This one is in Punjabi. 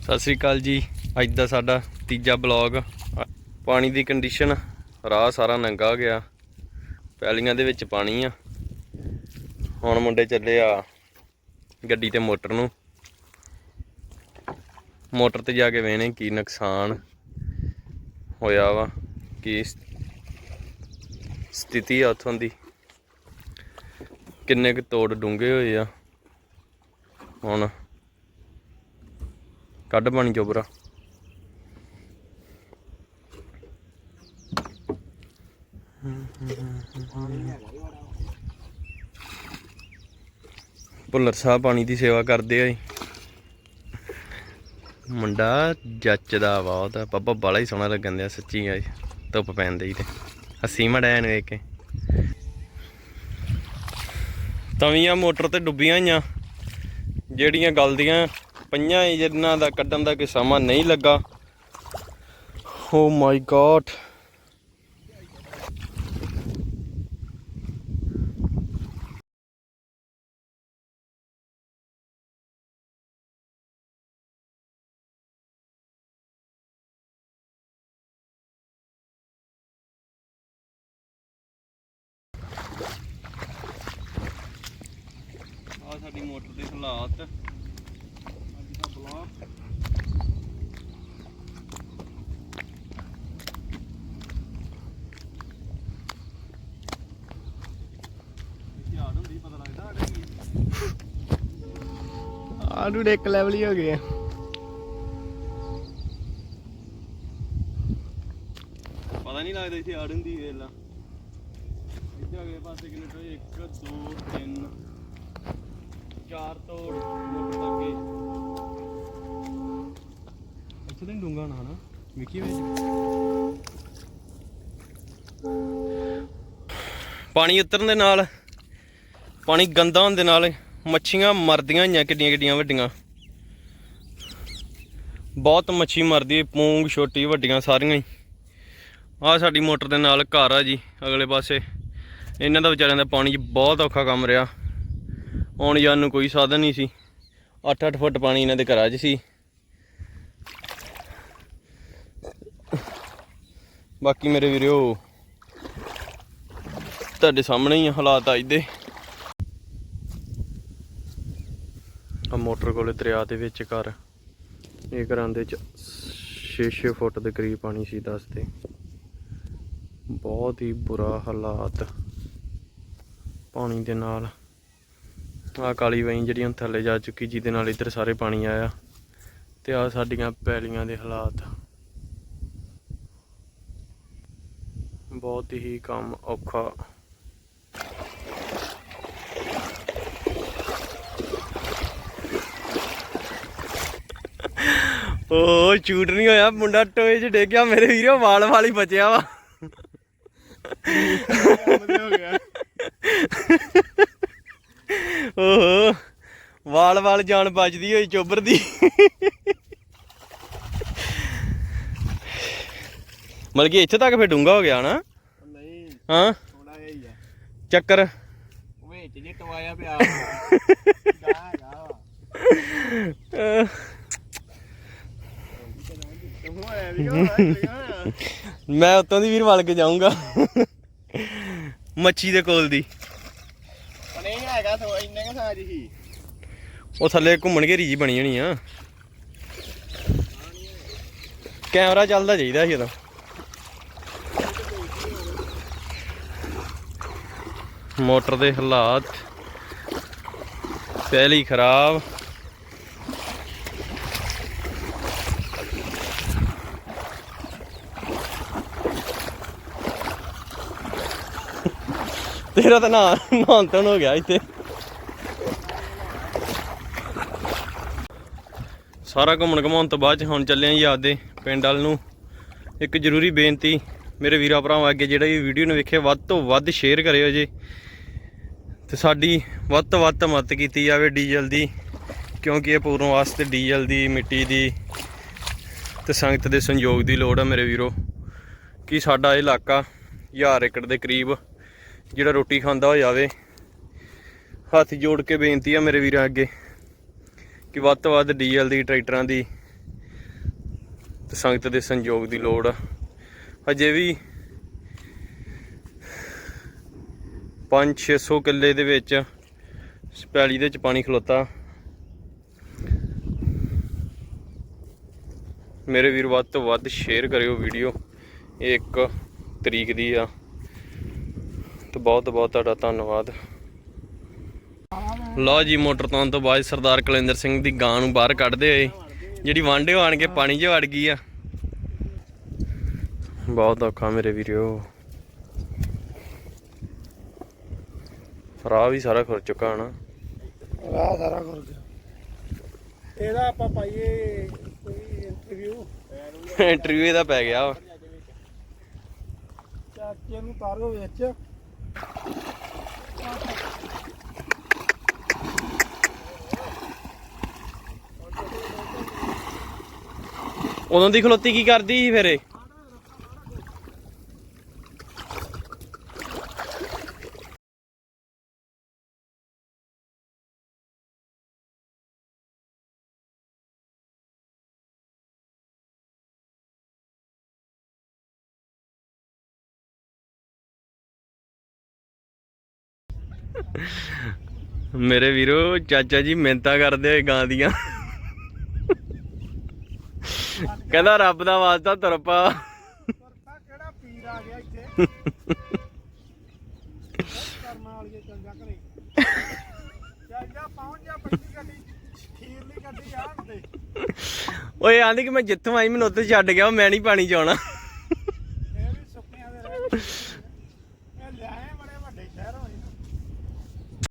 ਸਤਿ ਸ੍ਰੀ ਅਕਾਲ ਜੀ। ਅੱਜ ਦਾ ਸਾਡਾ ਤੀਜਾ ਬਲੌਗ। ਪਾਣੀ ਦੀ ਕੰਡੀਸ਼ਨ, ਰਾਹ ਸਾਰਾ ਨੰਗਾ ਗਿਆ, ਪੈਲੀਆਂ ਦੇ ਵਿੱਚ ਪਾਣੀ ਆ। ਹੁਣ ਮੁੰਡੇ ਚੱਲੇ ਆ ਗੱਡੀ ਤੇ ਮੋਟਰ ਨੂੰ। ਮੋਟਰ ਤੇ ਜਾ ਕੇ ਵੇਖਣੇ ਕੀ ਨੁਕਸਾਨ ਹੋਇਆ ਵਾ, ਕੀ ਸਥਿਤੀ ਆ ਉੱਥੋਂ ਦੀ, ਕਿੰਨੇ ਕੁ ਤੋੜ ਡੂੰਘੇ ਹੋਏ ਆ। ਹੁਣ ਕੱਢ ਪਾਣੀ ਚੋਬਰਾ। ਭੁੱਲਰ ਸਾਹਿਬ ਪਾਣੀ ਦੀ ਸੇਵਾ ਕਰਦੇ ਆ ਜੀ। ਮੁੰਡਾ ਜੱਚਦਾ ਬਹੁਤ ਆ, ਬਾਬਾ ਬਾਲਾ ਹੀ ਸੋਹਣਾ ਲੱਗਣ ਦਿਆ ਸੱਚੀ ਆ। ਧੁੱਪ ਪੈਣ ਦੀ ਤੇ ਹੱਸੀ ਮੜੈਨ ਵੇਖ ਕੇ। ਤਵੀਆਂ ਮੋਟਰ ਤੇ ਡੁੱਬੀਆਂ ਹੋਈਆਂ, ਜਿਹੜੀਆਂ ਗਲਦੀਆਂ ਪਈਆਂ ਜਿਨ੍ਹਾਂ ਦਾ ਕੱਢਣ ਦਾ ਕੋਈ ਸਮਾਂ ਨਹੀਂ ਲੱਗਾ। ਓ ਮਾਈ ਗॉड, ਆ ਸਾਡੀ ਮੋਟਰ ਦੇ ਹਾਲਾਤ। ਅੱਜ ਦਾ ਬਲੌਗ ਧਿਆਨ ਹੁੰਦੀ, ਪਤਾ ਲੱਗਦਾ ਆਲੂ ਦੇ ਇੱਕ ਲੈਵਲ ਹੀ ਹੋ ਗਏ। ਪਤਾ ਨਹੀਂ ਲੱਗਦਾ ਇੱਥੇ ਆੜ ਹੁੰਦੀ। ਵੇਲਾ ਇੱਥੇ ਅਗਲੇ ਪਾਸੇ ਕਿੰਨੇ ਟੋਏ, 1 2 3 4 ਤੋੜ ਮੋਟਰ ਤੱਕ। ਇੱਥੇ ਤਾਂ ਡੂੰਘਾ ਨਾ ਹਨਾ ਵਿਕੀ ਵਿੱਚ। ਪਾਣੀ ਉਤਰਨ ਦੇ ਨਾਲ, ਪਾਣੀ ਗੰਦਾ ਹੋਣ ਦੇ ਨਾਲ ਮੱਛੀਆਂ ਮਰਦੀਆਂ ਹੋਈਆਂ, ਕਿੱਡੀਆਂ ਕਿੱਡੀਆਂ ਵੱਡੀਆਂ। ਬਹੁਤ ਮੱਛੀ ਮਰਦੀ ਹੈ, ਪੂੰਗ ਛੋਟੀ ਵੱਡੀਆਂ ਸਾਰੀਆਂ ਹੀ। ਆਹ ਸਾਡੀ ਮੋਟਰ ਦੇ ਨਾਲ ਘਰ ਆ ਜੀ ਅਗਲੇ ਪਾਸੇ। ਇਹਨਾਂ ਦਾ ਵਿਚਾਰਿਆਂ ਦਾ ਪਾਣੀ 'ਚ ਬਹੁਤ ਔਖਾ ਕੰਮ ਰਿਹਾ। ਆਉਣ ਜਾਣ ਨੂੰ ਕੋਈ ਸਾਧਨ ਨਹੀਂ ਸੀ। 8-8 ਫੁੱਟ ਪਾਣੀ ਇਹਨਾਂ ਦੇ ਘਰਾਂ 'ਚ ਸੀ। ਬਾਕੀ ਮੇਰੇ ਵੀਰੋ ਤੁਹਾਡੇ ਸਾਹਮਣੇ ਹੀ ਹਾਲਾਤ ਅੱਜ ਦੇ। ਆ ਮੋਟਰ ਕੋਲੇ ਦਰਿਆ ਦੇ ਵਿੱਚ ਘਰ, ਇਹ ਘਰਾਂ ਦੇ 'ਚ 6-6 ਫੁੱਟ ਦੇ ਕਰੀਬ ਪਾਣੀ ਸੀ ਦੱਸਦੇ। ਬਹੁਤ ਹੀ ਬੁਰਾ ਹਾਲਾਤ ਪਾਣੀ ਦੇ ਨਾਲ। ਆਹ ਕਾਲੀ ਵਹੀਂ ਜਿਹੜੀ ਹੁਣ ਥੱਲੇ ਜਾ ਚੁੱਕੀ, ਜਿਹਦੇ ਨਾਲ ਇੱਧਰ ਸਾਰੇ ਪਾਣੀ ਆਇਆ। ਤੇ ਆਹ ਸਾਡੀਆਂ ਪੈਲੀਆਂ ਦੇ ਹਾਲਾਤ, ਬਹੁਤ ਹੀ ਕੰਮ ਔਖਾ। ਉਹ ਚੂਟ ਨਹੀਂ ਹੋਇਆ, ਮੁੰਡਾ ਟੋਏ 'ਚ ਡਿੱਗਿਆ ਮੇਰੇ ਵੀਰੋ, ਵਾਲ ਵਾਲ ਹੀ ਬਚਿਆ ਵਾ। ਓਹੋ, ਵਾਲ ਵਾਲ ਜਾਨ ਬਚਦੀ ਹੋਈ ਚੋਬਰ ਦੀ। ਮਤਲਬ ਕਿ ਇੱਥੇ ਤੱਕ ਫਿਰ ਡੂੰਘਾ ਹੋ ਗਿਆ ਨਾ? ਨਹੀਂ ਹਾਂ, ਥੋੜਾ ਜਿਹਾ ਹੀ ਆ ਚੱਕਰ ਵਿੱਚ ਜੇ ਟਵਾਇਆ ਪਿਆ। ਮੈਂ ਉੱਤੋਂ ਦੀ ਵੀਰ ਵਲ ਕੇ ਜਾਊਂਗਾ ਮੱਛੀ ਦੇ ਕੋਲ ਦੀ। ਨਹੀਂ ਹੈਗਾ ਇੰਨੇ ਕੁ ਥਾਂ ਜੀ, ਉਹ ਥੱਲੇ ਘੁੰਮਣ ਘੇਰੀ ਜੀ ਬਣੀ ਹੋਣੀ ਆ। ਕੈਮਰਾ ਚੱਲਦਾ ਚਾਹੀਦਾ ਸੀ ਉਦੋਂ। ਮੋਟਰ ਦੇ ਹਾਲਾਤ, ਪਹਿਲੀ ਖਰਾਬ। ਤੇਰਾ ਤਾਂ ਨਹਾਉਣ ਧੋਣ ਹੋ ਗਿਆ ਇੱਥੇ। ਸਾਰਾ ਘੁੰਮਣ ਘੁਮਾਉਣ ਤੋਂ ਬਾਅਦ 'ਚ ਹੁਣ ਚੱਲੇ ਆਂ ਜੀ ਆਪਦੇ ਪਿੰਡ ਵੱਲ ਨੂੰ। ਇੱਕ ਜ਼ਰੂਰੀ ਬੇਨਤੀ ਮੇਰੇ ਵੀਰਾਂ ਭਰਾਵਾਂ ਅੱਗੇ, ਜਿਹੜਾ ਇਹ ਵੀਡੀਓ ਨੂੰ ਵੇਖੇ ਵੱਧ ਤੋਂ ਵੱਧ ਸ਼ੇਅਰ ਕਰਿਓ ਜੀ, ਤੇ ਸਾਡੀ ਵੱਧ ਤੋਂ ਵੱਧ ਮਦਦ ਕੀਤੀ ਜਾਵੇ ਡੀਜ਼ਲ ਦੀ, ਕਿਉਂਕਿ ਇਹ ਪੂਰਨ ਵਾਸਤੇ ਡੀਜ਼ਲ ਦੀ, ਮਿੱਟੀ ਦੀ ਤੇ ਸੰਗਤ ਦੇ ਸੰਯੋਗ ਦੀ ਲੋੜ ਆ ਮੇਰੇ ਵੀਰੋ। ਕਿ ਸਾਡਾ ਇਲਾਕਾ 1000 ਏਕੜ ਦੇ ਕਰੀਬ ਜਿਹੜਾ ਰੋਟੀ ਖਾਂਦਾ ਹੋ ਜਾਵੇ। ਹੱਥ ਜੋੜ ਕੇ ਬੇਨਤੀ ਆ ਮੇਰੇ ਵੀਰਾਂ ਅੱਗੇ ਕਿ ਵੱਧ ਤੋਂ ਵੱਧ ਡੀਜ਼ਲ ਦੀ, ਟਰੈਕਟਰਾਂ ਦੀ ਤੇ ਸੰਗਤ ਦੇ ਸੰਯੋਗ ਦੀ ਲੋੜ ਆ। ਅਜੇ ਵੀ 500-600 ਕਿੱਲੇ ਦੇ ਵਿੱਚ ਪੈਲੀ ਦੇ ਵਿੱਚ ਪਾਣੀ ਖਲੋਤਾ। ਮੇਰੇ ਵੀਰ ਵੱਧ ਤੋਂ ਵੱਧ ਸ਼ੇਅਰ ਕਰਿਓ ਵੀਡੀਓ। ਇਹ 1 ਤਰੀਕ ਦੀ ਆ ਤੇ ਬਹੁਤ ਬਹੁਤ ਤੁਹਾਡਾ ਧੰਨਵਾਦ। ਲਓ ਜੀ, ਮੋਟਰ ਤੋਂ ਤੋਂ ਬਾਅਦ ਸਰਦਾਰ ਕੁਲਵਿੰਦਰ ਸਿੰਘ ਦੀ ਗਾਂ ਨੂੰ ਬਾਹਰ ਕੱਢਦੇ ਹੋਏ ਜਿਹੜੀ ਵਾਂਢੇ ਆਣ ਕੇ ਪਾਣੀ 'ਚ ਵੜ ਗਈ ਆ। ਬਹੁਤ ਔਖਾ ਮੇਰੇ ਵੀਰੋ। ਰਾਹ ਵੀ ਸਾਰਾ ਖੁਰ ਚੁੱਕਾ ਹਨਾ। ਰਾਹ ਸਾਰਾ ਖੁਰ ਗਿਆ। ਇਹਦਾ ਆਪਾਂ ਪਾਈਏ ਕੋਈ ਇੰਟਰਵਿਊ ਇਹਦਾ ਪੈ ਗਿਆ ਵਾ। ਚਾਚੇ ਨੂੰ ਤਾਰੋ ਵਿੱਚ। ਉਦੋਂ ਦੀ ਖਲੋਤੀ ਕੀ ਕਰਦੀ ਸੀ ਫਿਰ ਇਹ? ਮੇਰੇ ਵੀਰੋ, ਚਾਚਾ ਜੀ ਮਿਹਨਤਾਂ ਕਰਦੇ ਹੋਏ ਗਾਂ ਦੀਆਂ। ਕਹਿੰਦਾ ਰੱਬ ਦਾ ਵਾਸਤਾ ਤੁਰ ਪਾ। ਕਿਹੜਾ ਪੀਰ ਆ ਗਿਆ ਇੱਥੇ ਕਰਨ ਵਾਲੀ ਚੰਗਾ ਘਰੇ। ਚੱਲ ਜਾ ਪਹੁੰਚ ਜਾ ਪੱਕੀ ਗੱਡੀ ਖੀਰਲੀ ਗੱਡੀ ਆਣ ਤੇ। ਓਏ ਆਂਦੀ ਕਿ ਮੈਂ ਜਿੱਥੋਂ ਆਈ ਮੈਨੂੰ ਉੱਥੇ ਛੱਡ ਗਿਆ, ਮੈਂ ਨਹੀਂ ਪਾਣੀ ਚ ਆਉਣਾ।